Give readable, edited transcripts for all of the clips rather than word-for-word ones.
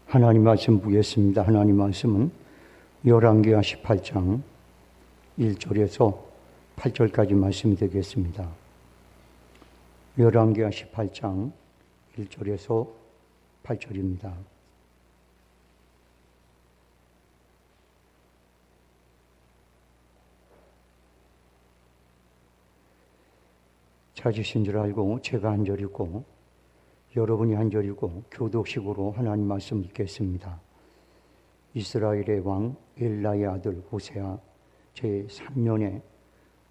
하나님 말씀 보겠습니다. 하나님 말씀은 열왕기하 18장 1절에서 8절까지 말씀이 되겠습니다. 열왕기하 18장 1절에서 8절입니다. 찾으신 줄 알고 제가 한 절이고 여러분이 한 절이고 교독식으로 하나님 말씀 읽겠습니다. 이스라엘의 왕 엘라의 아들 호세아 제3년에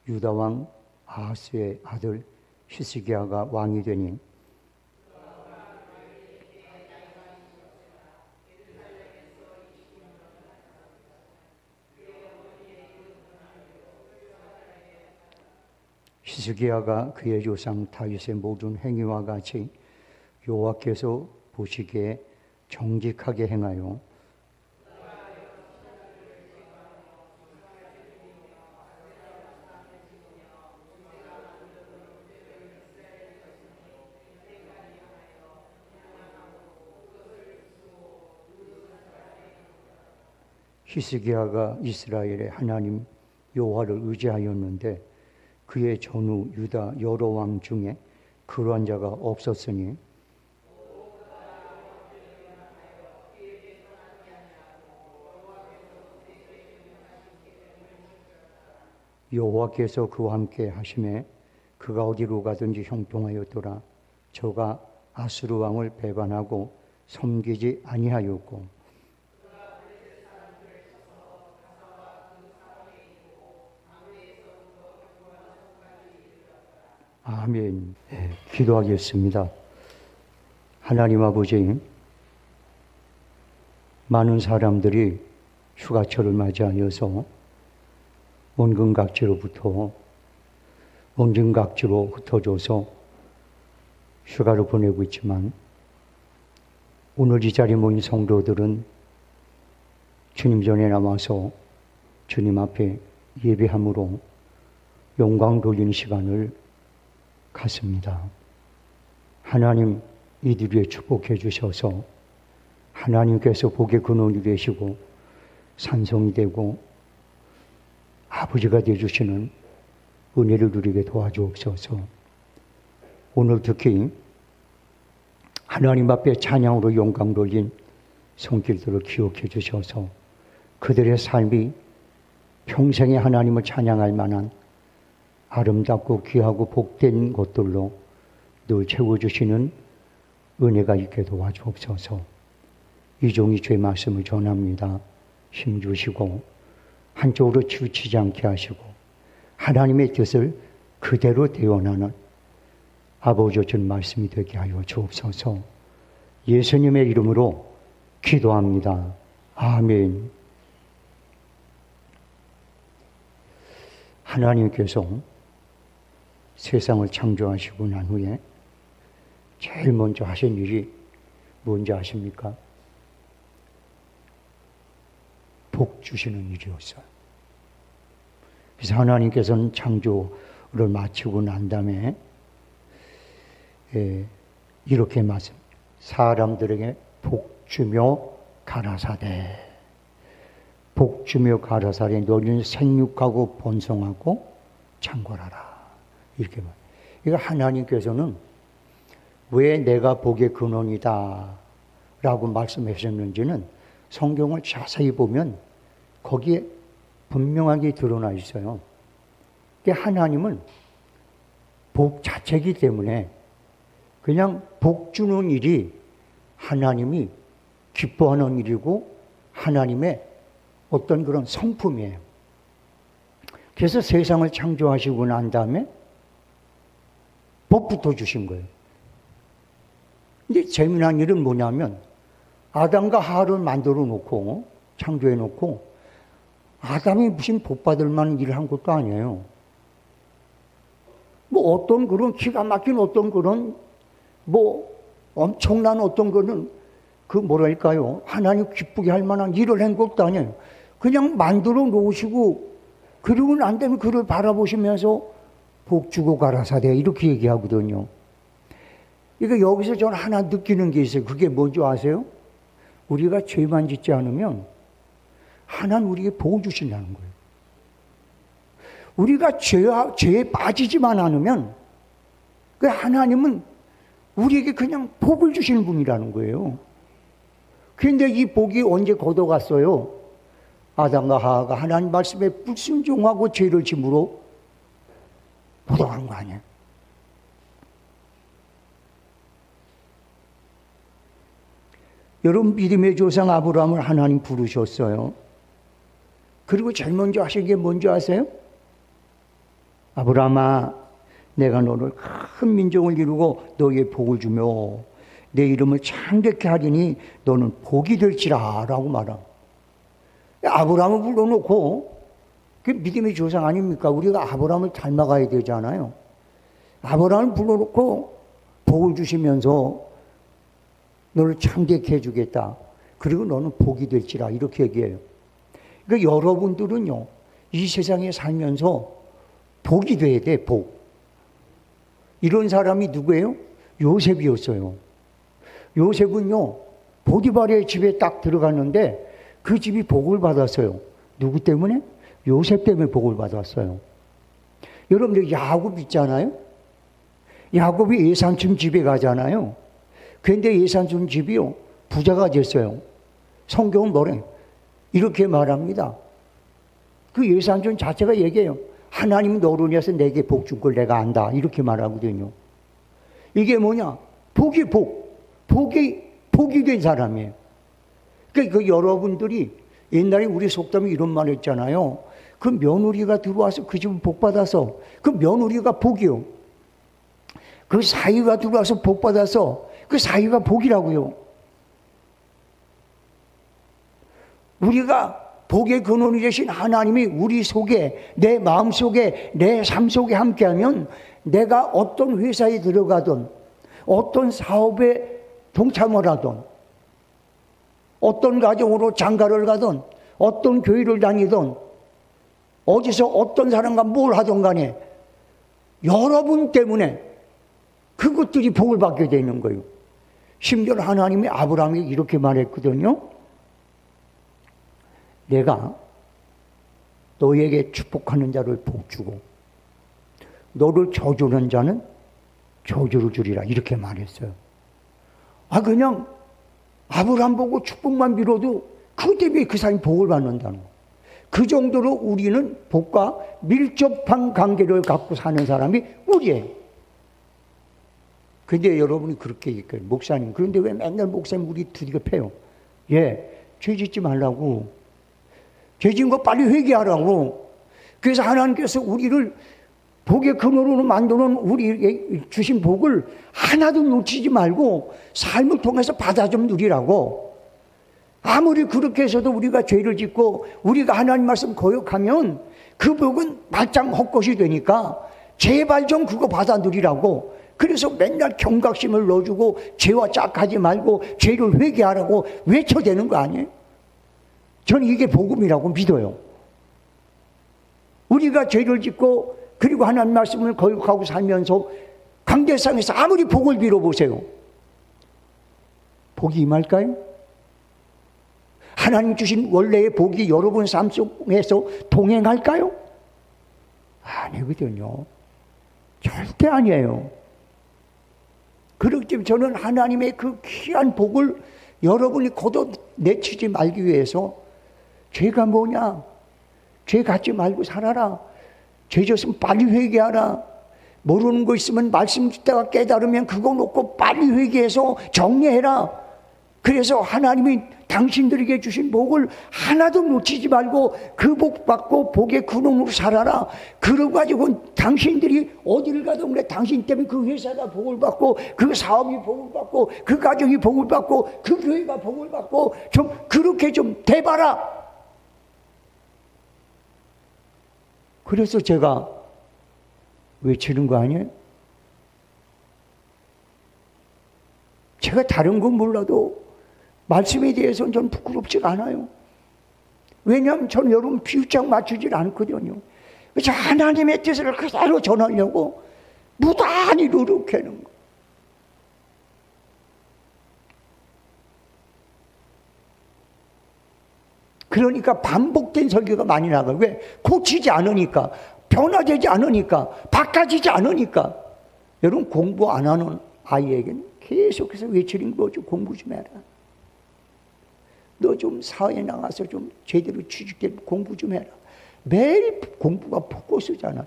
유다 왕 아하스의 아들 히스기야가 왕이 되니 히스기야가 그의 조상 다윗의 모든 행위와 같이 여호와께서 보시기에 정직하게 행하여 히스기야가 이스라엘의 하나님 여호와를 의지하였는데 그의 전후 유다 여러 왕 중에 그러한 자가 없었으니 여호와께서 그와 함께 하심에 그가 어디로 가든지 형통하였더라. 저가 아수르 왕을 배반하고 섬기지 아니하였고 아멘. 네, 기도하겠습니다. 하나님 아버지, 많은 사람들이 휴가철을 맞이하여서 온근각지로부터 온진각지로 흩어져서 휴가를 보내고 있지만 오늘 이 자리에 모인 성도들은 주님 전에 남아서 주님 앞에 예배함으로 영광 돌리는 시간을 갖습니다. 하나님 이들 위에 축복해 주셔서 하나님께서 복의 근원이 되시고 산성이 되고 아버지가 되어주시는 은혜를 누리게 도와주옵소서. 오늘 특히 하나님 앞에 찬양으로 영광 돌린 손길들을 기억해 주셔서 그들의 삶이 평생에 하나님을 찬양할 만한 아름답고 귀하고 복된 것들로 늘 채워주시는 은혜가 있게 도와주옵소서. 이 종이 주의 말씀을 전합니다. 힘주시고 한쪽으로 치우치지 않게 하시고 하나님의 뜻을 그대로 대원하는 아버지 주님 말씀이 되게 하여 주옵소서. 예수님의 이름으로 기도합니다. 아멘. 하나님께서 세상을 창조하시고 난 후에 제일 먼저 하신 일이 뭔지 아십니까? 복 주시는 일이었어요. 그래서 하나님께서는 창조를 마치고 난 다음에 이렇게 말씀합니다. 사람들에게 복 주며 가라사대. 복 주며 가라사대 너희는 생육하고 번성하고 창궐하라. 이렇게 말해요. 이거 하나님께서는 왜 내가 복의 근원이다 라고 말씀하셨는지는 성경을 자세히 보면 거기에 분명하게 드러나 있어요. 하나님은 복 자체이기 때문에 그냥 복 주는 일이 하나님이 기뻐하는 일이고 하나님의 어떤 그런 성품이에요. 그래서 세상을 창조하시고 난 다음에 복부터 주신 거예요. 근데 재미난 일은 뭐냐면 아담과 하와를 만들어 놓고 창조해 놓고 아담이 무슨 복 받을 만한 일을 한 것도 아니에요. 뭐 어떤 그런 기가 막힌 어떤 그런 뭐 엄청난 어떤 거는 그 뭐랄까요 하나님 기쁘게 할 만한 일을 한 것도 아니에요. 그냥 만들어 놓으시고 그러고 난 다음에 그를 바라보시면서 복 주고 가라사대 이렇게 얘기하거든요. 그러니까 여기서 저는 하나 느끼는 게 있어요. 그게 뭔지 아세요? 우리가 죄만 짓지 않으면 하나님 우리에게 복을 주신다는 거예요. 우리가 죄에 빠지지만 않으면 그 하나님은 우리에게 그냥 복을 주시는 분이라는 거예요. 그런데 이 복이 언제 걷어갔어요? 아담과 하와가 하나님 말씀에 불순종하고 죄를 짐으로 걷어간 거 아니에요? 여러분, 믿음의 조상 아브라함을 하나님 부르셨어요. 그리고 제일 먼저 하신 게 뭔지 아세요? 아브라함아, 내가 너를 큰 민족을 이루고 너에게 복을 주며 내 이름을 창대케 하리니 너는 복이 될지라 라고 말합니다. 아브라함을 불러놓고, 그 믿음의 조상 아닙니까? 우리가 아브라함을 닮아가야 되잖아요. 아브라함을 불러놓고 복을 주시면서 너를 창대케 해주겠다. 그리고 너는 복이 될지라 이렇게 얘기해요. 그러니까 여러분들은요, 이 세상에 살면서 복이 돼야 돼, 복. 이런 사람이 누구예요? 요셉이었어요. 요셉은요, 보디발의 집에 딱 들어갔는데 그 집이 복을 받았어요. 누구 때문에? 요셉 때문에 복을 받았어요. 여러분들 야곱 있잖아요. 야곱이 예삼촌 집에 가잖아요. 그런데 예삼촌 집이요, 부자가 됐어요. 성경은 뭐래? 이렇게 말합니다. 그 예삼촌 자체가 얘기해요. 하나님이 너로 인해서 내게 복 준 걸 내가 안다. 이렇게 말하거든요. 이게 뭐냐? 복이 복이 된 사람이에요. 그러니까 여러분들이 옛날에 우리 속담에 이런 말 했잖아요. 그 며느리가 들어와서 그 집은 복 받아서, 그 며느리가 복이요. 그 사위가 들어와서 복 받아서 그 사위가 복이라고요. 우리가 복의 근원이 되신 하나님이 우리 속에, 내 마음 속에, 내 삶 속에 함께하면 내가 어떤 회사에 들어가든, 어떤 사업에 동참을 하든, 어떤 가정으로 장가를 가든, 어떤 교회를 다니든, 어디서 어떤 사람과 뭘 하든 간에 여러분 때문에 그것들이 복을 받게 되는 거예요. 심지어 하나님이 아브라함에게 이렇게 말했거든요. 내가 너에게 축복하는 자를 복 주고 너를 저주하는 자는 저주를 주리라 이렇게 말했어요. 그냥 아브라함 보고 축복만 빌어도 그것 때문에 그 사람이 복을 받는다는 거예요. 그 정도로 우리는 복과 밀접한 관계를 갖고 사는 사람이 우리예요. 근데 여러분이 그렇게 얘기해요. 목사님, 그런데 왜 맨날 목사님 우리 두들겨 패요? 죄 짓지 말라고. 죄 지은 거 빨리 회개하라고. 그래서 하나님께서 우리를 복의 근원으로 만드는 우리에게 주신 복을 하나도 놓치지 말고 삶을 통해서 받아 좀 누리라고. 아무리 그렇게 해서도 우리가 죄를 짓고 우리가 하나님 말씀 거역하면 그 복은 말짱 헛것이 되니까 제발 좀 그거 받아 누리라고. 그래서 맨날 경각심을 넣어주고 죄와 짝하지 말고 죄를 회개하라고 외쳐대는 거 아니에요? 저는 이게 복음이라고 믿어요. 우리가 죄를 짓고 그리고 하나님 말씀을 거역하고 살면서 관계상에서 아무리 복을 빌어보세요. 복이 임할까요? 하나님 주신 원래의 복이 여러분 삶 속에서 동행할까요? 아니거든요. 절대 아니에요. 그렇기 때문에 저는 하나님의 그 귀한 복을 여러분이 걷어내치지 말기 위해서 죄가 뭐냐? 죄 갖지 말고 살아라. 죄 졌으면 빨리 회개하라. 모르는 거 있으면 말씀 듣다가 깨달으면 그거 놓고 빨리 회개해서 정리해라. 그래서 하나님이 당신들에게 주신 복을 하나도 놓치지 말고 그 복 받고 복의 근원으로 살아라. 그러고 가지고 당신들이 어디를 가든 그래 당신 때문에 그 회사가 복을 받고 그 사업이 복을 받고 그 가정이 복을 받고 그 교회가 복을 받고 좀 그렇게 좀 돼봐라. 그래서 제가 외치는 거 아니에요? 제가 다른 건 몰라도 말씀에 대해서는 저는 부끄럽지가 않아요. 왜냐하면 저는 여러분 비유짝 맞추질 않거든요. 그래서 하나님의 뜻을 그대로 전하려고 무단히 노력하는 거. 그러니까 반복된 설교가 많이 나가요. 왜? 고치지 않으니까, 변화되지 않으니까, 바꿔지지 않으니까. 여러분, 공부 안 하는 아이에게는 계속해서 외치는 거죠. 공부 좀 해라. 너 좀 사회에 나가서 좀 제대로 취직돼 공부 좀 해라. 매일 공부가 포커스잖아.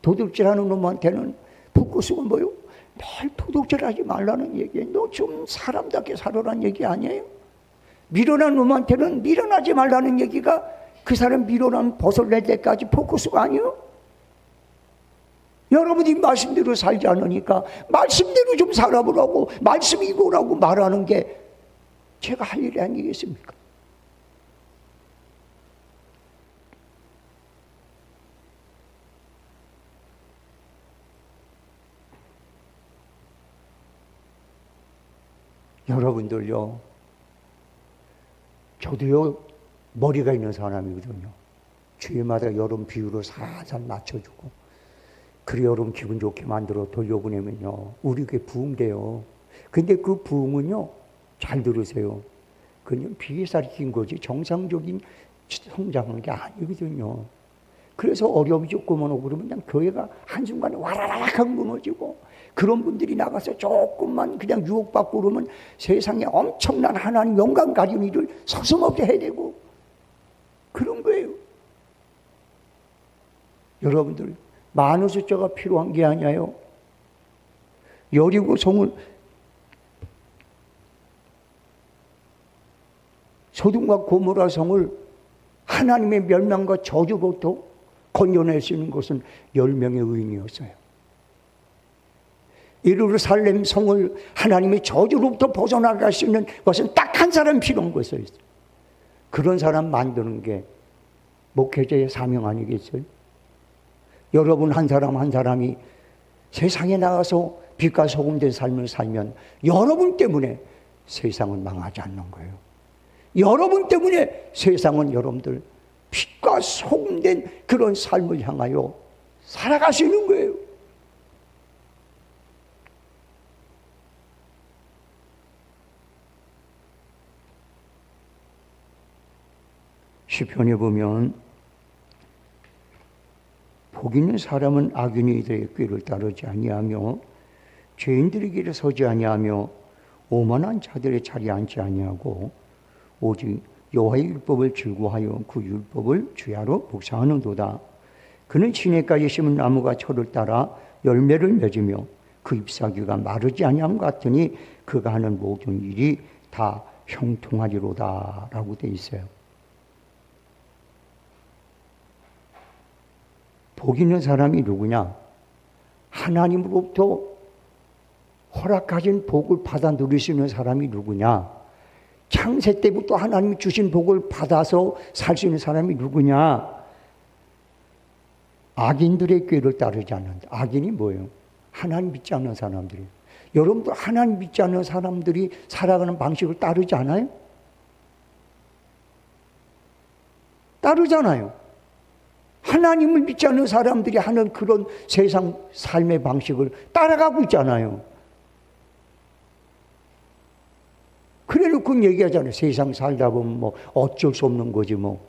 도둑질하는 놈한테는 포커스가 뭐요? 매일 도둑질하지 말라는 얘기예요. 너 좀 사람답게 살아라는 얘기 아니에요? 미련한 놈한테는 미련하지 말라는 얘기가 그 사람 미련한 벗을 낼 때까지 포커스가 아니에요? 여러분이 말씀대로 살지 않으니까 말씀대로 좀 살아보라고, 말씀 이거라고 말하는 게 제가 할 일이 아니겠습니까? 여러분들요, 저도요, 머리가 있는 사람이거든요. 주일마다 여러분 비유를 살살 맞춰주고, 그래 여러분 기분 좋게 만들어 돌려보내면요, 우리 교회 부흥돼요. 근데 그 부흥은요, 잘 들으세요. 그냥 비살인 거지 정상적인 성장하는 게 아니거든요. 그래서 어려움이 조금만 오고 그러면 그냥 교회가 한순간에 와라락 하고 무너지고, 그런 분들이 나가서 조금만 그냥 유혹받고 그러면 세상에 엄청난 하나님 영광 가진 일을 서슴없이 해야 되고 그런 거예요. 여러분들, 많은 숫자가 필요한 게 아니에요. 여리고 성을, 소돔과 고모라 성을 하나님의 멸망과 저주로부터 건져낼 수 있는 것은 10명의 의인이었어요. 예루살렘 성을 하나님의 저주로부터 벗어나갈 수 있는 것은 딱 한 사람 필요한 것이었어요. 그런 사람 만드는 게 목회자의 사명 아니겠어요? 여러분 한 사람 한 사람이 세상에 나가서 빛과 소금 된 삶을 살면 여러분 때문에 세상은 망하지 않는 거예요. 여러분 때문에 세상은 여러분들 빛과 소금 된 그런 삶을 향하여 살아갈 수 있는 거예요. 시편에 보면 복 있는 사람은 악인이들의 꾀를 따르지 아니하며 죄인들의 길에 서지 아니하며 오만한 자들의 자리에 앉지 아니하고 오직 여호와의 율법을 즐거워하여 그 율법을 주야로 묵상하는도다. 그는 시내가에 심은 나무가 철을 따라 열매를 맺으며 그 잎사귀가 마르지 아니함 같으니 그가 하는 모든 일이 다 형통하리로다 라고 되어 있어요. 복 있는 사람이 누구냐? 하나님으로부터 허락하신 복을 받아 누릴 수 있는 사람이 누구냐? 창세 때부터 하나님이 주신 복을 받아서 살 수 있는 사람이 누구냐? 악인들의 꾀를 따르지 않는다. 악인이 뭐예요? 하나님 믿지 않는 사람들이에요. 여러분들 하나님 믿지 않는 사람들이 살아가는 방식을 따르지 않아요? 따르잖아요. 하나님을 믿지 않는 사람들이 하는 그런 세상 삶의 방식을 따라가고 있잖아요. 그래 놓고 얘기하잖아요. 세상 살다 보면 뭐 어쩔 수 없는 거지 뭐.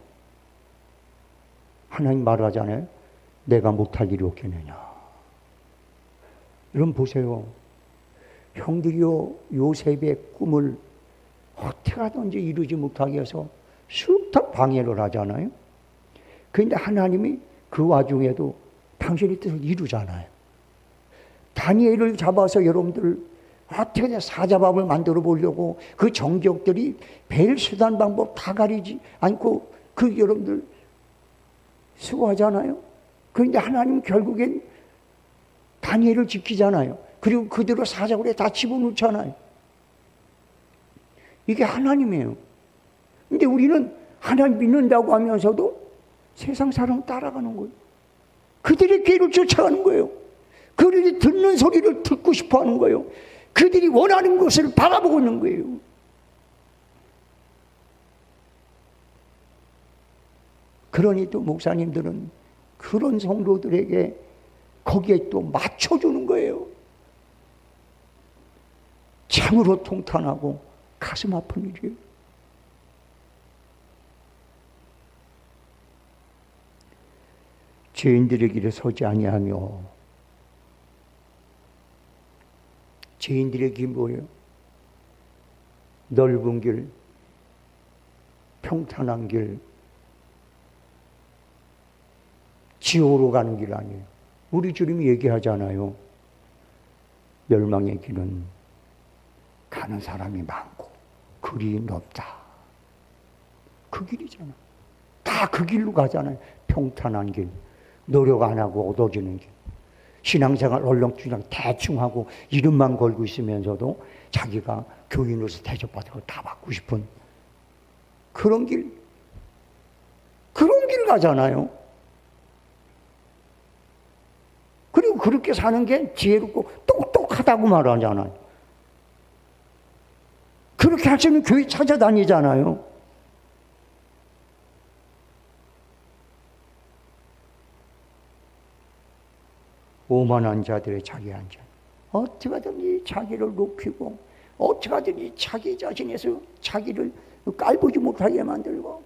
하나님 말하잖아요. 내가 못할 일이 없겠느냐. 여러분 보세요. 형들이요, 요셉의 꿈을 어떻게 하든지 이루지 못하게 해서 숱한 방해를 하잖아요. 그런데 하나님이 그 와중에도 당신의 뜻을 이루잖아요. 다니엘을 잡아서 여러분들 어떻게 사자밥을 만들어 보려고 그 정적들이 별 수단 방법 다 가리지 않고 그 여러분들 수고하잖아요. 그런데 하나님은 결국엔 다니엘을 지키잖아요. 그리고 그대로 사자굴에 다 집어넣잖아요. 이게 하나님이에요. 근데 우리는 하나님 믿는다고 하면서도 세상 사람 따라가는 거예요. 그들의 꾀를 쫓아가는 거예요. 그들이 듣는 소리를 듣고 싶어 하는 거예요. 그들이 원하는 것을 바라보고 있는 거예요. 그러니 또 목사님들은 그런 성도들에게 거기에 또 맞춰주는 거예요. 참으로 통탄하고 가슴 아픈 일이에요. 죄인들의 길에 서지 아니하며. 죄인들의 길이 뭐예요? 넓은 길, 평탄한 길, 지옥으로 가는 길 아니에요. 우리 주님이 얘기하잖아요. 멸망의 길은 가는 사람이 많고 길이 넓다. 그 길이잖아. 다 그 길로 가잖아요. 평탄한 길, 노력 안 하고 얻어지는 길. 신앙생활 얼렁뚱땅 대충 하고 이름만 걸고 있으면서도 자기가 교인으로서 대접받고 다 받고 싶은 그런 길 가잖아요. 그리고 그렇게 사는 게 지혜롭고 똑똑하다고 말하잖아요. 그렇게 하시면 교회 찾아다니잖아요. 오만한 자들의 자기 한자. 어떻게 하든지 자기를 높이고 어떻게 하든지 자기 자신에서 자기를 깔보지 못하게 만들고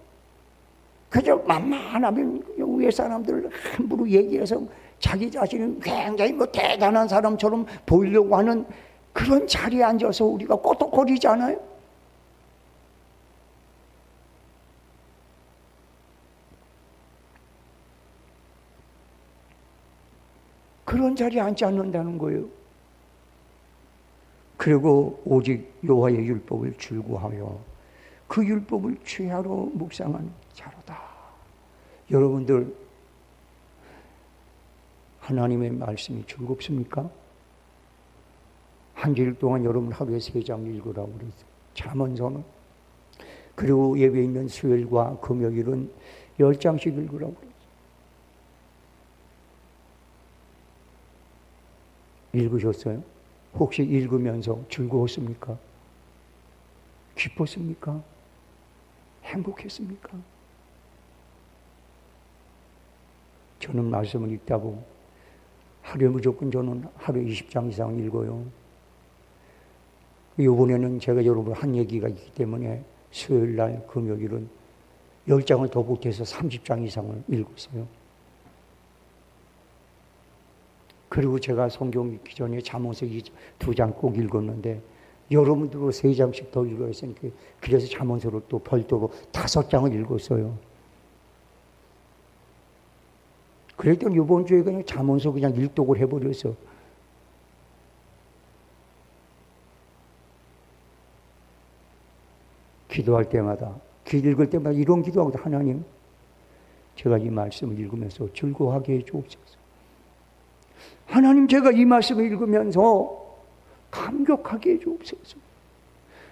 그저 만만하면 위에 사람들을 함부로 얘기해서 자기 자신이 굉장히 대단한 사람처럼 보이려고 하는 그런 자리에 앉아서 우리가 꼬독거리잖아요. 그런 자리에 앉지 않는다는 거예요. 그리고 오직 여호와의 율법을 즐거워하여 그 율법을 취하러 묵상하는 자로다. 여러분들 하나님의 말씀이 즐겁습니까? 한 주일 동안 여러분 하루에 3장 읽으라고 그랬어요. 잠언서는. 그리고 예배 있는 수요일과 금요일은 10장씩 읽으라고 그랬어요. 읽으셨어요? 혹시 읽으면서 즐거웠습니까? 기뻤습니까? 행복했습니까? 저는 말씀을 읽다고 하루에 무조건 저는 하루에 20장 이상 읽어요. 이번에는 제가 여러분 한 얘기가 있기 때문에 수요일날 금요일은 10장을 더 보태서 30장 이상을 읽었어요. 그리고 제가 성경 읽기 전에 잠언서 2장 꼭 읽었는데 여러분들도 3장씩 더 읽어야 했으니까 그래서 잠언서를 또 별도로 5장을 읽었어요. 그랬더니 이번 주에 그냥 잠언서 그냥 일독을 해버렸어. 기도할 때마다, 읽을 때마다 이런 기도하고 하나님, 제가 이 말씀을 읽으면서 즐거워하게 해주옵소서. 하나님, 제가 이 말씀을 읽으면서 감격하게 해주옵소서.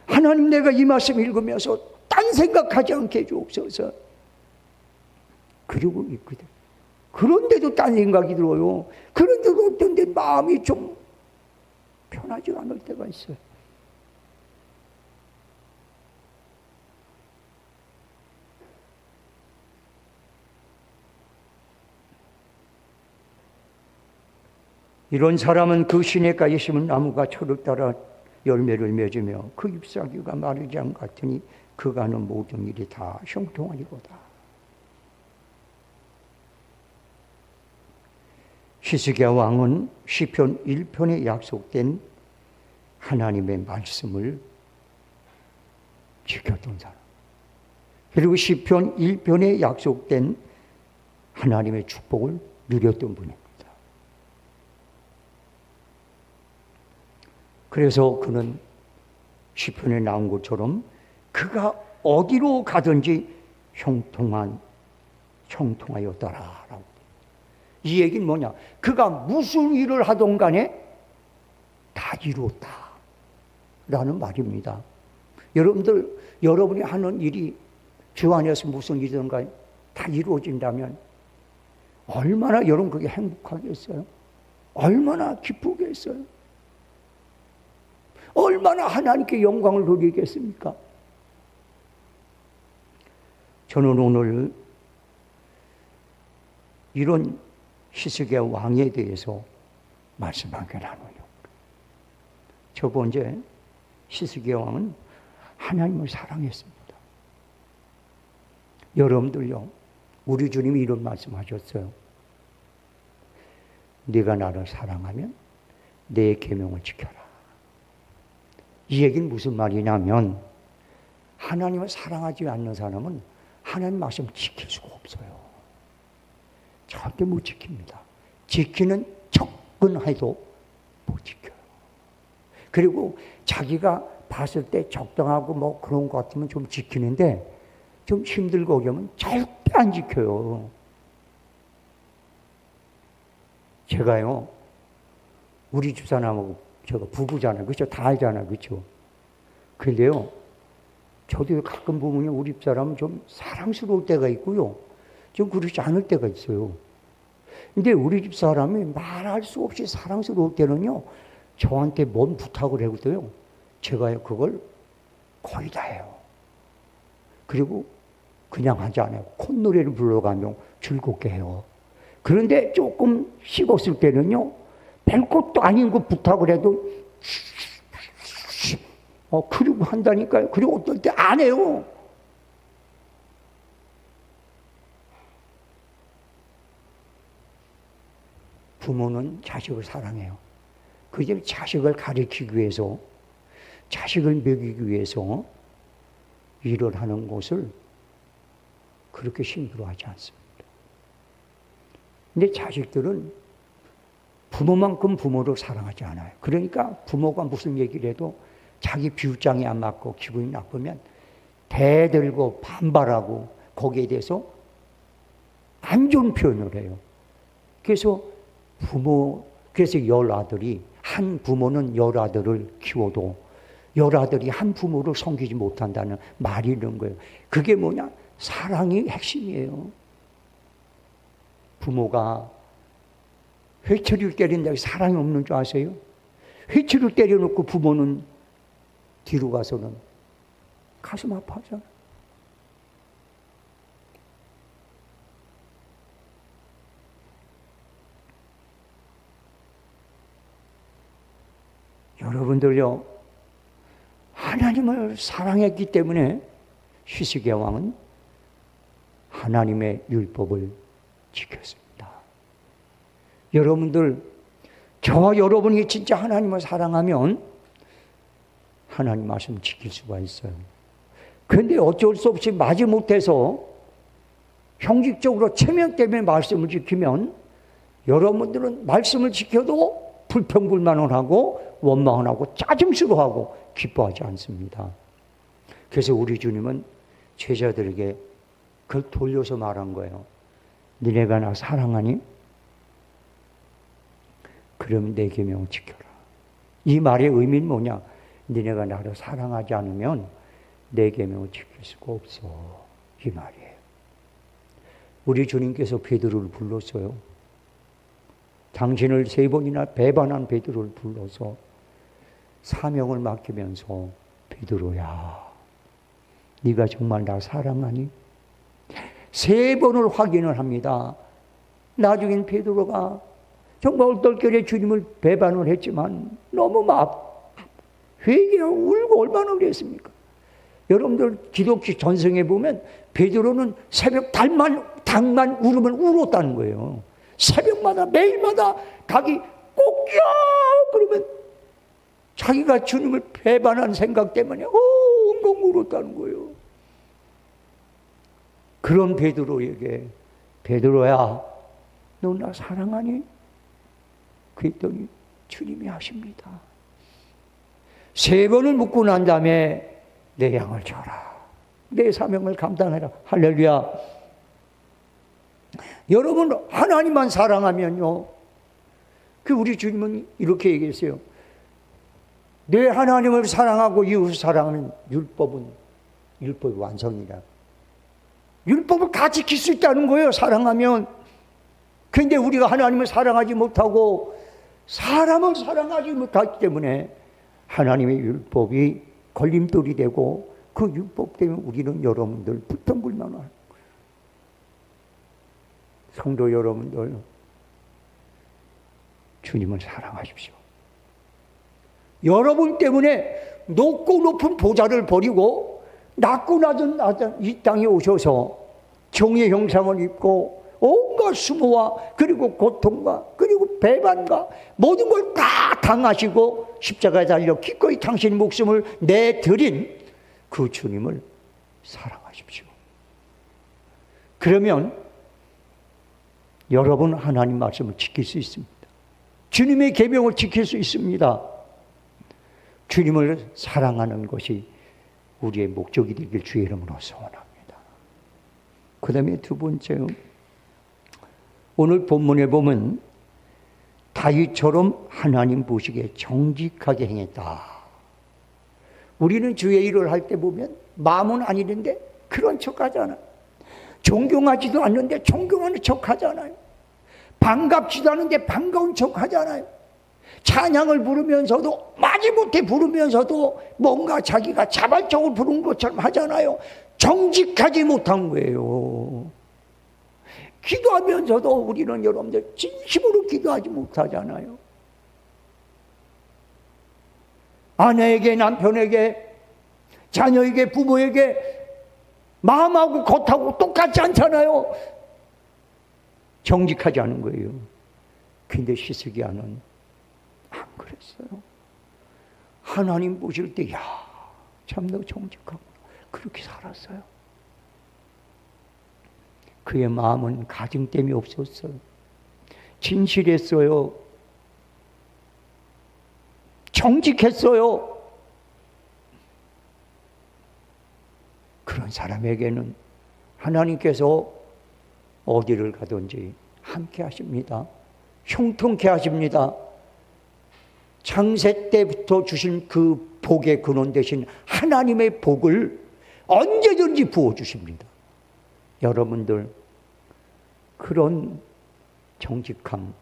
하나님, 내가 이 말씀을 읽으면서 딴 생각하지 않게 해주옵소서. 그리고 있거든. 그런데도 딴 생각이 들어요. 그런데도 어떤 데 마음이 좀 편하지 않을 때가 있어요. 이런 사람은 그 시냇가에 심은 나무가 철을 따라 열매를 맺으며 그 잎사귀가 마르지 않 같으니 그가 하는 모든 일이 다 형통하리로다. 히스기야 왕은 시편 1편에 약속된 하나님의 말씀을 지켰던 사람, 그리고 시편 1편에 약속된 하나님의 축복을 누렸던 분입니다. 그래서 그는 시편에 나온 것처럼 그가 어디로 가든지 형통하였더라라고. 이 얘기는 뭐냐? 그가 무슨 일을 하던 간에 다 이루었다라는 말입니다. 여러분들, 여러분이 하는 일이 주 안에서 무슨 일이든 간에 다 이루어진다면 얼마나 여러분 그게 행복하겠어요? 얼마나 기쁘겠어요? 얼마나 하나님께 영광을 돌리겠습니까? 저는 오늘 이런 히스기야 왕에 대해서 말씀하게 나눠요. 첫 번째, 히스기야 왕은 하나님을 사랑했습니다. 여러분들요, 우리 주님이 이런 말씀하셨어요. 네가 나를 사랑하면 내 계명을 지켜라. 이 얘기는 무슨 말이냐면 하나님을 사랑하지 않는 사람은 하나님 말씀 지킬 수가 없어요. 절대 못 지킵니다. 지키는 접근해도 못 지켜요. 그리고 자기가 봤을 때 적당하고 뭐 그런 것 같으면 좀 지키는데 좀 힘들고 그러면 절대 안 지켜요. 제가요, 우리 집사람하고 제가 부부잖아요. 그렇죠? 다 알잖아요. 그렇죠? 그런데요, 저도 가끔 보면 우리 집사람은 좀 사랑스러울 때가 있고요. 좀 그렇지 않을 때가 있어요. 근데 우리 집사람이 말할 수 없이 사랑스러울 때는요, 저한테 뭔 부탁을 하거든요. 제가요, 그걸 거의 다 해요. 그리고 그냥 하지 않아요. 콧노래를 불러가며 즐겁게 해요. 그런데 조금 식었을 때는요, 별것도 아닌 거 부탁을 해도 그리고 한다니까요. 그리고 어떨 때 안 해요. 부모는 자식을 사랑해요. 그게 자식을 가르치기 위해서, 자식을 먹이기 위해서 일을 하는 것을 그렇게 힘들어하지 않습니다. 근데 자식들은 부모만큼 부모를 사랑하지 않아요. 그러니까 부모가 무슨 얘기를 해도 자기 비유장이 안 맞고 기분이 나쁘면 대들고 반발하고 거기에 대해서 안 좋은 표현을 해요. 그래서 그래서 열 아들이, 한 부모는 열 아들을 키워도 열 아들이 한 부모를 섬기지 못한다는 말이 있는 거예요. 그게 뭐냐? 사랑이 핵심이에요. 부모가 회초리를 때린다고 사랑이 없는 줄 아세요? 회초리를 때려놓고 부모는 뒤로 가서는 가슴 아파하잖아요. 여러분들요, 하나님을 사랑했기 때문에 히스기야 왕은 하나님의 율법을 지켰습니다. 여러분들, 저와 여러분이 진짜 하나님을 사랑하면 하나님 말씀 지킬 수가 있어요. 그런데 어쩔 수 없이 마지못해서 형식적으로 체면 때문에 말씀을 지키면 여러분들은 말씀을 지켜도 불평불만을 하고 원망을 하고 짜증스러워 하고 기뻐하지 않습니다. 그래서 우리 주님은 제자들에게 그걸 돌려서 말한 거예요. 니네가 나 사랑하니? 그럼 내 계명을 지켜라. 이 말의 의미는 뭐냐? 니네가 나를 사랑하지 않으면 내 계명을 지킬 수가 없어. 이 말이에요. 우리 주님께서 베드로를 불렀어요. 당신을 3번이나 배반한 베드로를 불러서 사명을 맡기면서 베드로야, 네가 정말 나 사랑하니? 3번을 확인을 합니다. 나중엔 베드로가 정말 얼떨결에 주님을 배반을 했지만 너무 회개하고 울고 얼마나 그랬습니까? 여러분들 기독교 전승에 보면 베드로는 새벽 닭만 울으면 울었다는 거예요. 새벽마다 매일마다 닭이 꼭야 그러면 자기가 주님을 배반한 생각 때문에 엉엉 울었다는 거예요. 그런 베드로에게 베드로야, 너 나 사랑하니? 그랬더니 주님이 하십니다. 3번을 묻고 난 다음에 내 양을 줘라. 내 사명을 감당해라. 할렐루야. 여러분, 하나님만 사랑하면요, 우리 주님은 이렇게 얘기했어요. 내 하나님을 사랑하고 이웃을 사랑하면 율법이 완성이다. 율법을 다 지킬 수 있다는 거예요, 사랑하면. 그런데 우리가 하나님을 사랑하지 못하고 사람을 사랑하지 못하기 때문에 하나님의 율법이 걸림돌이 되고 그 율법 때문에 우리는 여러분들 불평불만을 하는 거예요. 성도 여러분들, 주님을 사랑하십시오. 여러분 때문에 높고 높은 보좌를 버리고 낮고 낮은 이 땅에 오셔서 정의 형상을 입고 온갖 수모와 그리고 고통과 그리고 배반과 모든 걸 다 당하시고 십자가에 달려 기꺼이 당신 목숨을 내드린 그 주님을 사랑하십시오. 그러면 여러분 하나님 말씀을 지킬 수 있습니다. 주님의 계명을 지킬 수 있습니다. 주님을 사랑하는 것이 우리의 목적이 되길 주의 이름으로 소원합니다. 그 다음에 두 번째요. 오늘 본문에 보면 다윗처럼 하나님 보시기에 정직하게 행했다. 우리는 주의 일을 할 때 보면 마음은 아니는데 그런 척 하잖아요. 존경하지도 않는데 존경하는 척 하잖아요. 반갑지도 않은데 반가운 척 하잖아요. 찬양을 부르면서도 마지못해 부르면서도 뭔가 자기가 자발적으로 부른 것처럼 하잖아요. 정직하지 못한 거예요. 기도하면서도 우리는 여러분들 진심으로 기도하지 못하잖아요. 아내에게, 남편에게, 자녀에게, 부모에게 마음하고 겉하고 똑같지 않잖아요. 정직하지 않은 거예요. 근데 히스기야는 안 그랬어요. 하나님 보실 때, 야, 참 너 정직하구나. 그렇게 살았어요. 그의 마음은 가증됨이 없었어요. 진실했어요. 정직했어요. 그런 사람에게는 하나님께서 어디를 가든지 함께 하십니다. 형통케 하십니다. 창세 때부터 주신 그 복의 근원 되신 하나님의 복을 언제든지 부어주십니다. 여러분들 그런 정직함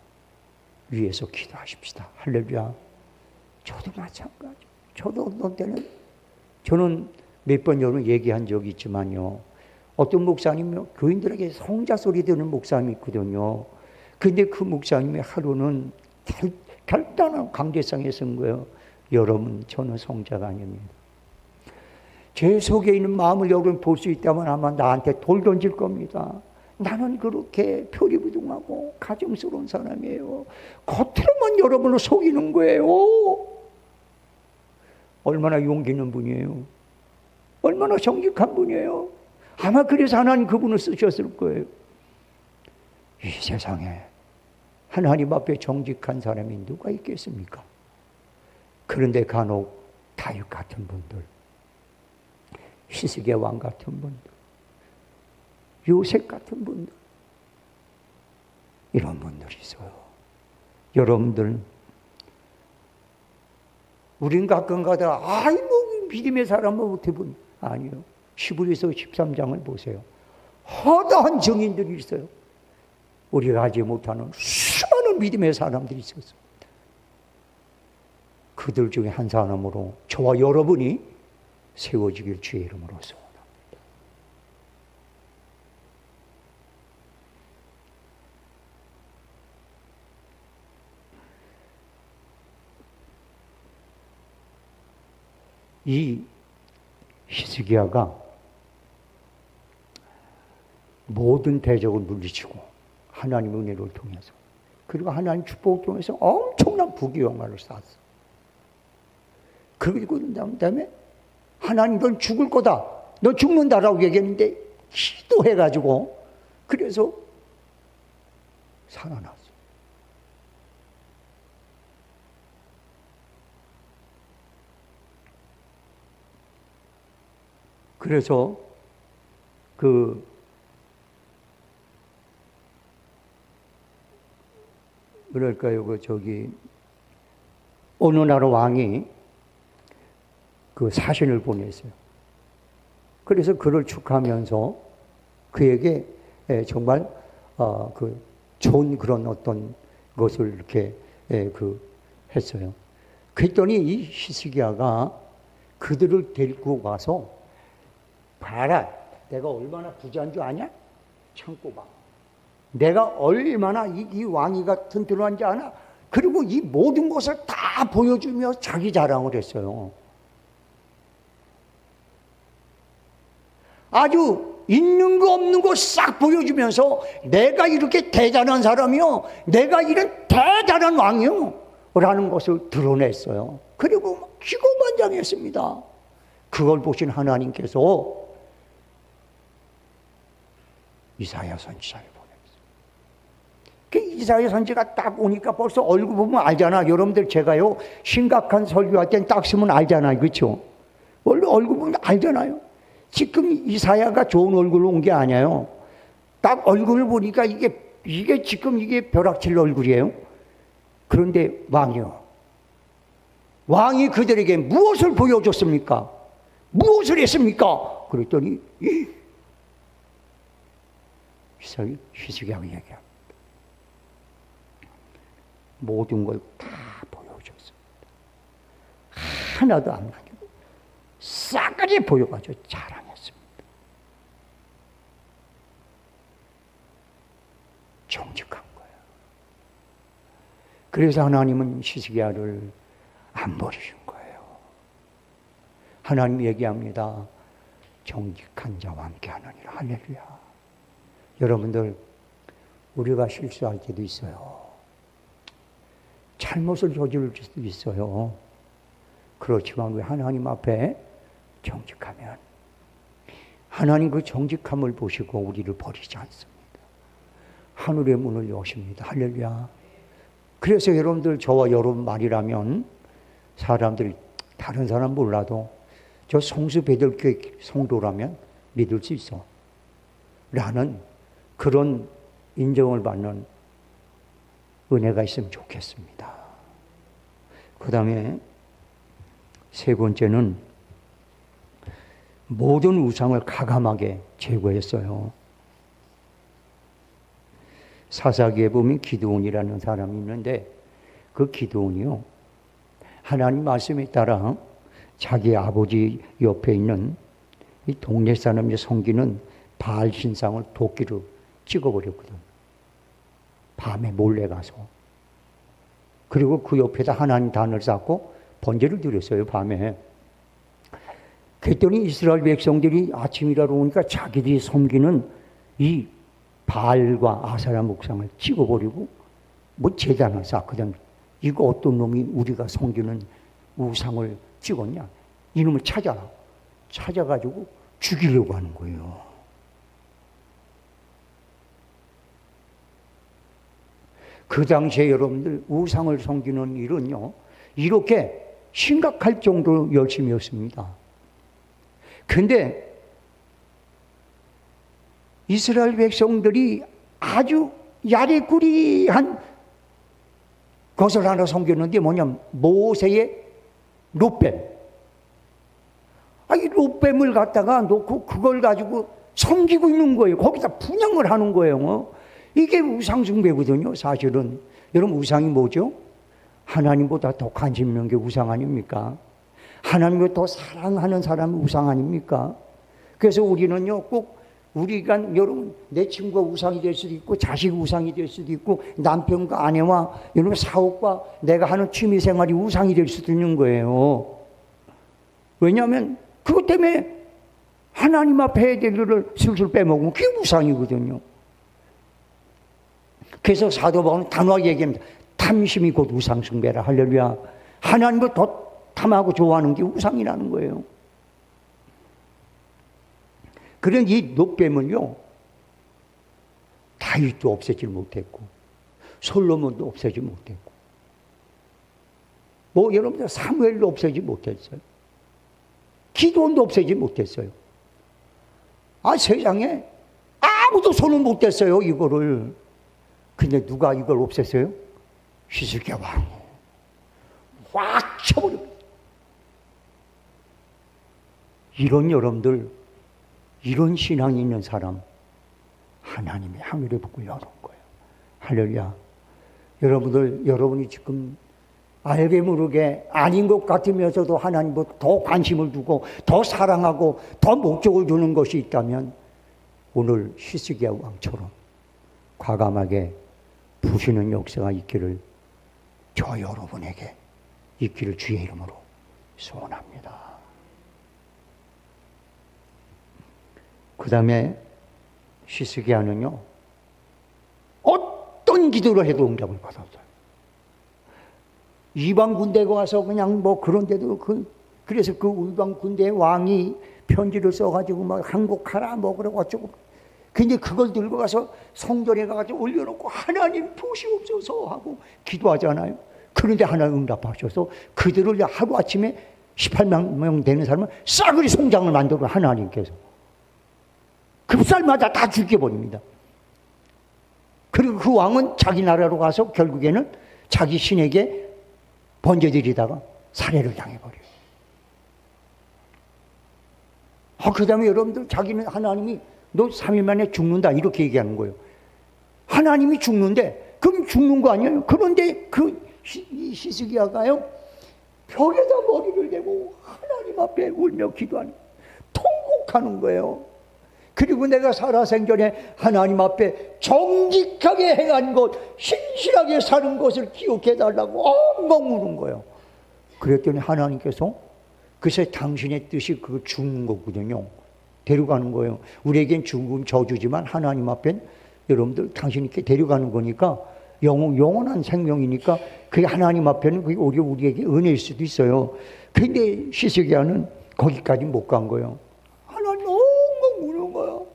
위해서 기도하십시다. 할렐루야. 저도 마찬가지. 저도 어떤 때는 저는 몇 번 여러분 얘기한 적이 있지만요. 어떤 목사님이 교인들에게 성자 소리 듣는 목사님이 있거든요. 근데 그 목사님이 하루는 결단한 강제성에 쓴 거예요. 여러분, 저는 성자가 아닙니다. 제 속에 있는 마음을 여러분 볼 수 있다면 아마 나한테 돌 던질 겁니다. 나는 그렇게 표리부동하고 가증스러운 사람이에요. 겉으로만 여러분을 속이는 거예요. 얼마나 용기 있는 분이에요. 얼마나 정직한 분이에요. 아마 그래서 하나님 그분을 쓰셨을 거예요. 이 세상에 하나님 앞에 정직한 사람이 누가 있겠습니까? 그런데 간혹 다윗 같은 분들, 히스기야 왕 같은 분들, 요셉 같은 분들, 이런 분들이 있어요. 여러분들, 우린 가끔 가다가 아이고 믿음의 사람은 어떻게 보니? 아니요. 히브리서 13장을 보세요. 허다한 증인들이 있어요. 우리가 하지 못하는 수많은 믿음의 사람들이 있었습니다. 그들 중에 한 사람으로 저와 여러분이 세워지길 주의 이름으로 소원합니다. 이 히스기야가 모든 대적을 물리치고 하나님의 은혜를 통해서 그리고 하나님 축복을 통해서 엄청난 부귀영화를 쌓았어. 그리고 난 다음에 하나님 넌 죽을 거다. 너 죽는다라고 얘기했는데 기도해가지고 그래서 살아났어. 그래서 어느 나라 왕이 그 사신을 보냈어요. 그래서 그를 축하하면서 그에게 정말 좋은 그런 어떤 것을 이렇게 했어요. 그랬더니 이 히스기야가 그들을 데리고 가서 봐라, 내가 얼마나 부자인 줄 아냐? 참고 봐. 내가 얼마나 이 왕위가 튼튼한지 아나? 그리고 이 모든 것을 다 보여주며 자기 자랑을 했어요. 아주 있는 거 없는 거 싹 보여주면서 내가 이렇게 대단한 사람이요, 내가 이런 대단한 왕이요 라는 것을 드러냈어요. 그리고 기고만장했습니다. 그걸 보신 하나님께서 이사야 선지자를 보냈어요. 그 이사야 선지가 딱 오니까 벌써 얼굴 보면 알잖아. 여러분들 제가요 심각한 설교할 땐 딱 쓰면 알잖아요. 그렇죠? 원래 얼굴 보면 알잖아요. 지금 이사야가 좋은 얼굴로 온 게 아니에요. 딱 얼굴을 보니까 이게 지금 이게 벼락칠 얼굴이에요. 그런데 왕이 그들에게 무엇을 보여줬습니까? 무엇을 했습니까? 그랬더니 히스기야가 얘기합니다. 모든 걸 다 보여줬습니다. 하나도 안 남기고 싸그리 보여가지고 자랑했습니다. 정직한 거예요. 그래서 하나님은 히스기야를 안 버리신 거예요. 하나님 얘기합니다. 정직한 자와 함께 하느니라. 할렐루야. 여러분들, 우리가 실수할 때도 있어요. 잘못을 저지를 수도 있어요. 그렇지만 왜 하나님 앞에 정직하면 하나님 그 정직함을 보시고 우리를 버리지 않습니다. 하늘의 문을 여십니다. 할렐루야. 그래서 여러분들, 저와 여러분 말이라면 사람들이 다른 사람 몰라도 저 성수 베들교회 성도라면 믿을 수 있어 라는 그런 인정을 받는 은혜가 있으면 좋겠습니다. 그 다음에 세 번째는 모든 우상을 가감하게 제거했어요. 사사기에 보면 기드온이라는 사람이 있는데 그 기드온이요, 하나님 말씀에 따라 자기 아버지 옆에 있는 이 동네 사람이 섬기는 바알 신상을 도끼로 찍어버렸거든. 밤에 몰래 가서. 그리고 그 옆에다 하나님 단을 쌓고 번제를 드렸어요, 밤에. 그랬더니 이스라엘 백성들이 아침이라로 오니까 자기들이 섬기는 이 바알과 아사라 목상을 찍어버리고 뭐 제단을 쌓거든. 이거 어떤 놈이 우리가 섬기는 우상을 찍었냐? 이놈을 찾아가지고 죽이려고 하는 거예요. 그 당시에 여러분들 우상을 섬기는 일은요, 이렇게 심각할 정도로 열심이었습니다. 근데 이스라엘 백성들이 아주 야리꾸리한 것을 하나 섬겼는데 뭐냐면 모세의 롯뱀. 이 롯뱀을 갖다가 놓고 그걸 가지고 섬기고 있는 거예요. 거기다 분양을 하는 거예요. 이게 우상숭배거든요, 사실은. 여러분, 우상이 뭐죠? 하나님보다 더 관심 있는 게 우상 아닙니까? 하나님을 더 사랑하는 사람이 우상 아닙니까? 그래서 우리는요, 꼭 우리가, 여러분, 내 친구가 우상이 될 수도 있고, 자식이 우상이 될 수도 있고, 남편과 아내와 여러분 사업과 내가 하는 취미 생활이 우상이 될 수도 있는 거예요. 왜냐하면 그것 때문에 하나님 앞에 해야 될 일을 슬슬 빼먹으면 그게 우상이거든요. 그래서 사도 바울은 단호하게 얘기합니다. 탐심이 곧 우상숭배라. 할렐루야. 하나님을 더 탐하고 좋아하는 게 우상이라는 거예요. 그런 이 롯뱀을요, 다윗도 없애지 못했고 솔로몬도 없애지 못했고 뭐 여러분들 사무엘도 없애지 못했어요. 기도원도 없애지 못했어요. 세상에 아무도 손을 못 댔어요, 이거를. 근데 누가 이걸 없앴어요? 히스기야 왕이 확 쳐버립니다. 이런 여러분들, 이런 신앙이 있는 사람, 하나님이 하늘의 북을 열어놓은 거예요. 할렐루야. 여러분들, 여러분이 지금 알게 모르게 아닌 것 같으면서도 하나님보다 더 관심을 두고 더 사랑하고 더 목적을 두는 것이 있다면 오늘 히스기야 왕처럼 과감하게 부시는 역사가 있기를, 저 여러분에게 있기를 주의 이름으로 소원합니다. 그 다음에 히스기야는요, 어떤 기도를 해도 응답을 받았어요. 이방 군대가 와서 그냥 뭐 그런데도 그래서 그 이방 군대 왕이 편지를 써가지고 막 항복하라 뭐 그러고 어쩌고. 근데 그걸 들고 가서 성전에 가가지고 올려놓고 하나님 보시옵소서 하고 기도하잖아요. 그런데 하나님 응답하셔서 그들을 하루아침에 18만 명 되는 사람은 싸그리 송장을 만들어 하나님께서 급살마다 다 죽여버립니다. 그리고 그 왕은 자기 나라로 가서 결국에는 자기 신에게 번제드리다가 살해를 당해버려요. 그 다음에 여러분들 자기는 하나님이 너 3일 만에 죽는다 이렇게 얘기하는 거예요. 하나님이 죽는데 그럼 죽는 거 아니에요? 그런데 히스기야가요 벽에다 머리를 대고 하나님 앞에 울며 기도하는 통곡하는 거예요. 그리고 내가 살아생전에 하나님 앞에 정직하게 행한 것, 신실하게 사는 것을 기억해달라고 엉엉 우는 거예요. 그랬더니 하나님께서 글쎄 당신의 뜻이 그거 죽는 거거든요. 데려가는 거예요. 우리에겐 죽음 저주지만 하나님 앞엔 여러분들 당신이 이렇게 데려가는 거니까 영원한 생명이니까 그게 하나님 앞에는 그게 오히려 우리에게 은혜일 수도 있어요. 근데 히스기야는 거기까지 못 간 거예요. 하나님 엉엉 우는 거예요.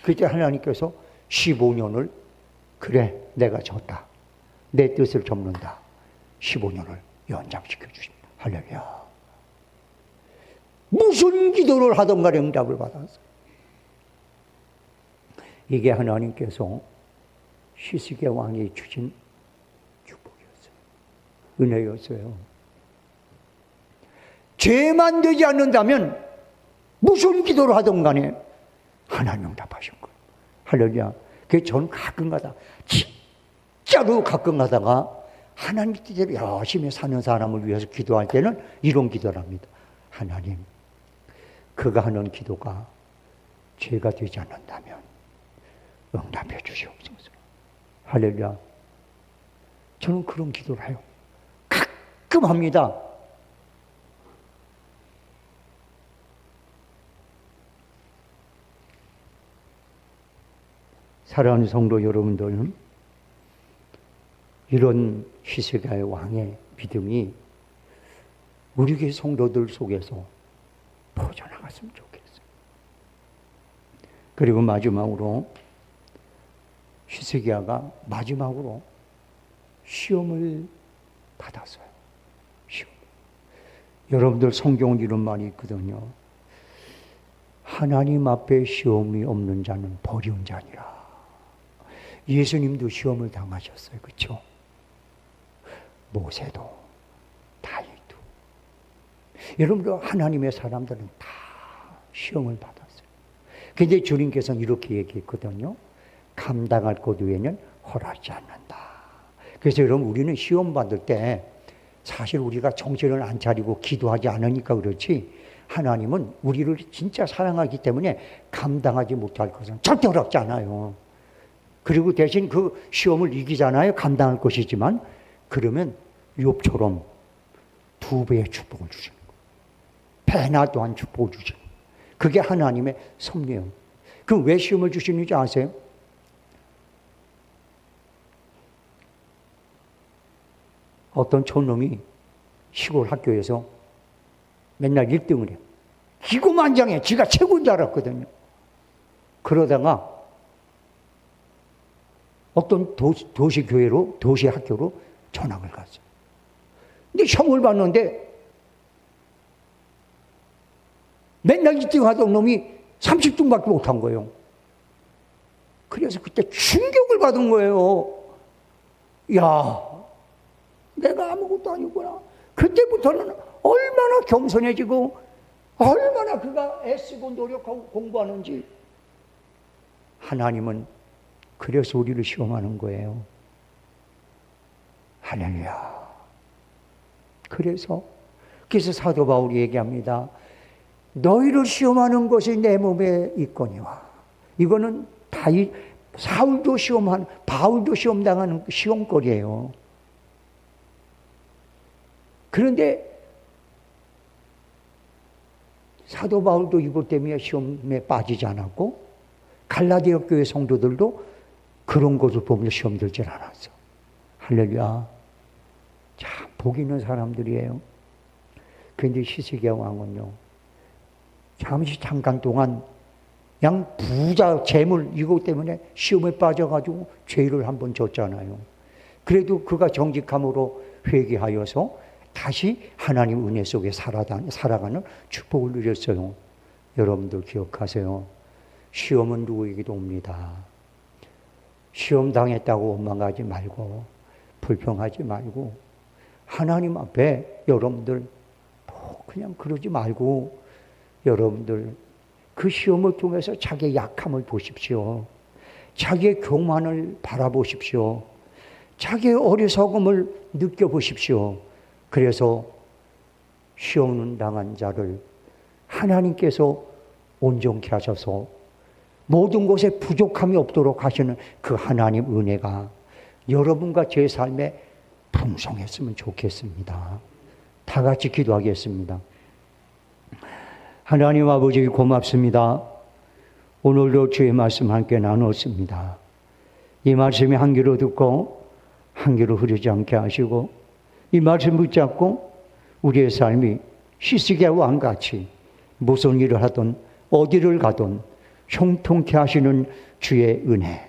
그때 하나님께서 15년을 그래 내가 졌다. 내 뜻을 접는다. 15년을 연장시켜 주십니다. 할렐루야. 무슨 기도를 하던 간에 응답을 받았어요. 이게 하나님께서 히스기야 왕이 주신 축복이었어요. 은혜였어요. 죄만 되지 않는다면 무슨 기도를 하던 간에 하나님 응답하신 거예요. 할렐루야. 그래서 저는 가끔 가다 진짜로 가끔 가다가 하나님 뜻대로 열심히 사는 사람을 위해서 기도할 때는 이런 기도를 합니다. 하나님, 그가 하는 기도가 죄가 되지 않는다면 응답해 주시옵소서. 할렐루야. 저는 그런 기도를 해요. 가끔 합니다. 사랑하는 성도 여러분들은 이런 히스기야의 왕의 믿음이 우리 교회 성도들 속에서 퍼져나갔으면 좋겠어요. 그리고 마지막으로 히스기야가 마지막으로 시험을 받았어요. 시험. 여러분들 성경은 이런 말이 있거든요. 하나님 앞에 시험이 없는 자는 버리운 자니라. 예수님도 시험을 당하셨어요. 그렇죠? 모세도 다윗도. 여러분들 하나님의 사람들은 다 시험을 받았어요. 근데 주님께서는 이렇게 얘기했거든요. 감당할 것 외에는 허락하지 않는다. 그래서 여러분 우리는 시험 받을 때 사실 우리가 정신을 안 차리고 기도하지 않으니까 그렇지 하나님은 우리를 진짜 사랑하기 때문에 감당하지 못할 것은 절대 허락지 않아요. 그리고 대신 그 시험을 이기잖아요. 감당할 것이지만 그러면 욥처럼 2배의 축복을 주시는 거예요. 배나 또한 축복을 주시는 거예요. 그게 하나님의 섭리예요. 그럼 왜 시험을 주시는지 아세요? 어떤 촌놈이 시골 학교에서 맨날 1등을 해요. 기고만장해. 지가 최고인 줄 알았거든요. 그러다가 어떤 도시교회로, 도시학교로 전학을 갔어요. 근데 시험을 봤는데 맨날 1등 하던 놈이 30등밖에 못한 거예요. 그래서 그때 충격을 받은 거예요. 야, 내가 아무것도 아니구나. 그때부터는 얼마나 겸손해지고 얼마나 그가 애쓰고 노력하고 공부하는지. 하나님은 그래서 우리를 시험하는 거예요. 할렐루야. 그래서 사도 바울이 얘기합니다. 너희를 시험하는 것이 내 몸에 있거니와. 이거는 사울도 바울도 시험당하는 시험거리예요. 그런데 사도 바울도 이것 때문에 시험에 빠지지 않았고 갈라디아 교회 성도들도 그런 것을 보면 시험 들질 않았어. 할렐루야. 참 복 있는 사람들이에요. 그런데 히스기야 왕은요, 잠깐 동안 그냥 부자 재물 이것 때문에 시험에 빠져가지고 죄를 한번 졌잖아요. 그래도 그가 정직함으로 회개하여서 다시 하나님 은혜 속에 살아가는 축복을 누렸어요. 여러분들 기억하세요. 시험은 누구에게도 옵니다. 시험 당했다고 원망하지 말고 불평하지 말고 하나님 앞에 여러분들 그냥 그러지 말고 여러분들 그 시험을 통해서 자기의 약함을 보십시오. 자기의 교만을 바라보십시오. 자기의 어리석음을 느껴보십시오. 그래서 시험 당한 자를 하나님께서 온전케 하셔서 모든 것에 부족함이 없도록 하시는 그 하나님 은혜가 여러분과 제 삶에 풍성했으면 좋겠습니다. 다 같이 기도하겠습니다. 하나님 아버지 고맙습니다. 오늘도 주의 말씀 함께 나눴습니다. 이 말씀이 한 귀로 듣고 한 귀로 흐르지 않게 하시고 이 말씀 붙잡고 우리의 삶이 히스기야 왕같이 무슨 일을 하든 어디를 가든 형통케 하시는 주의 은혜.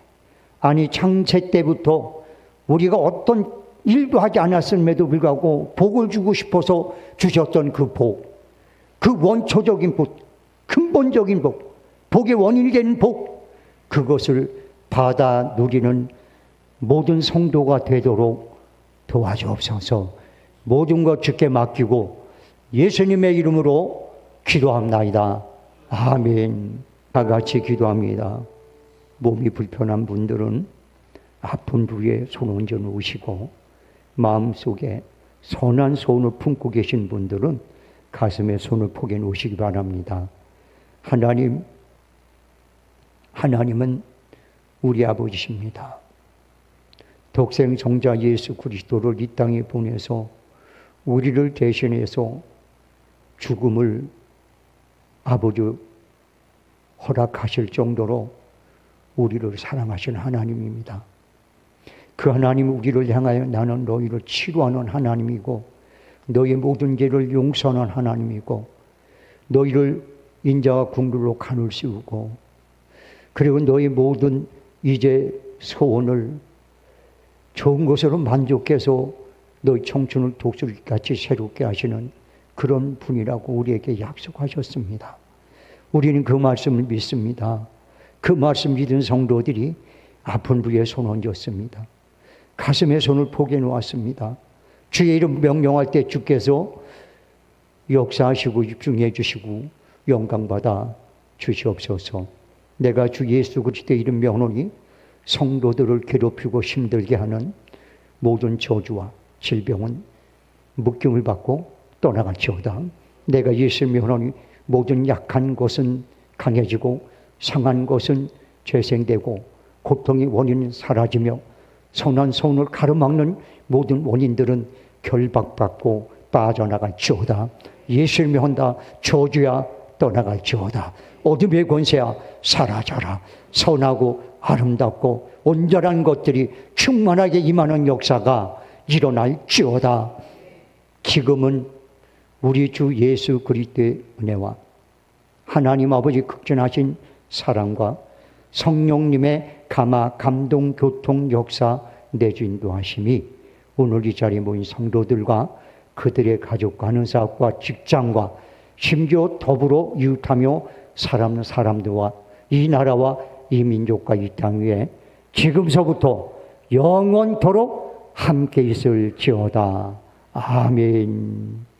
아니 창세 때부터 우리가 어떤 일도 하지 않았음에도 불구하고 복을 주고 싶어서 주셨던 그 복, 그 원초적인 복, 근본적인 복, 복의 원인이 되는 복, 그것을 받아 누리는 모든 성도가 되도록 도와주옵소서. 모든 것 주께 맡기고 예수님의 이름으로 기도합나이다. 아멘. 다 같이 기도합니다. 몸이 불편한 분들은 아픈 부위에 손 얹어 놓으시고 마음속에 선한 소원을 품고 계신 분들은 가슴에 손을 포개 놓으시기 바랍니다. 하나님은 우리 아버지십니다. 독생 성자 예수 그리스도를 이 땅에 보내서 우리를 대신해서 죽음을 아버지 허락하실 정도로 우리를 사랑하신 하나님입니다. 그 하나님 우리를 향하여 나는 너희를 치료하는 하나님이고 너희의 모든 죄를 용서하는 하나님이고 너희를 인자와 국률로 간을 씌우고 그리고 너희 모든 이제 소원을 좋은 것으로 만족해서 너희 청춘을 독수리같이 새롭게 하시는 그런 분이라고 우리에게 약속하셨습니다. 우리는 그 말씀을 믿습니다. 그 말씀 믿은 성도들이 아픈 부위에 손 얹었습니다. 가슴에 손을 포개 놓았습니다. 주의 이름 명령할 때 주께서 역사하시고 입증해 주시고 영광받아 주시옵소서. 내가 주 예수 그리스도의 이름 명하노니 성도들을 괴롭히고 힘들게 하는 모든 저주와 질병은 묶임을 받고 떠나갈지어다. 내가 예수 명하노니 모든 약한 것은 강해지고 상한 것은 재생되고 고통의 원인은 사라지며 선한 소원을 가로막는 모든 원인들은 결박받고 빠져나갈지어다. 예수를 명한다. 저주야 떠나갈지어다. 어둠의 권세야 사라져라. 선하고 아름답고 온전한 것들이 충만하게 임하는 역사가 일어날지어다. 지금은 우리 주 예수 그리스도의 은혜와 하나님 아버지 극진하신 사랑과 성령님의 감동, 교통, 역사, 내주 인도하심이 오늘 이 자리에 모인 성도들과 그들의 가족과 하는 사업과 직장과 심지어 더불어 이웃하며 사람들과 이 나라와 이 민족과 이 땅 위에 지금서부터 영원토록 함께 있을지어다. 아멘.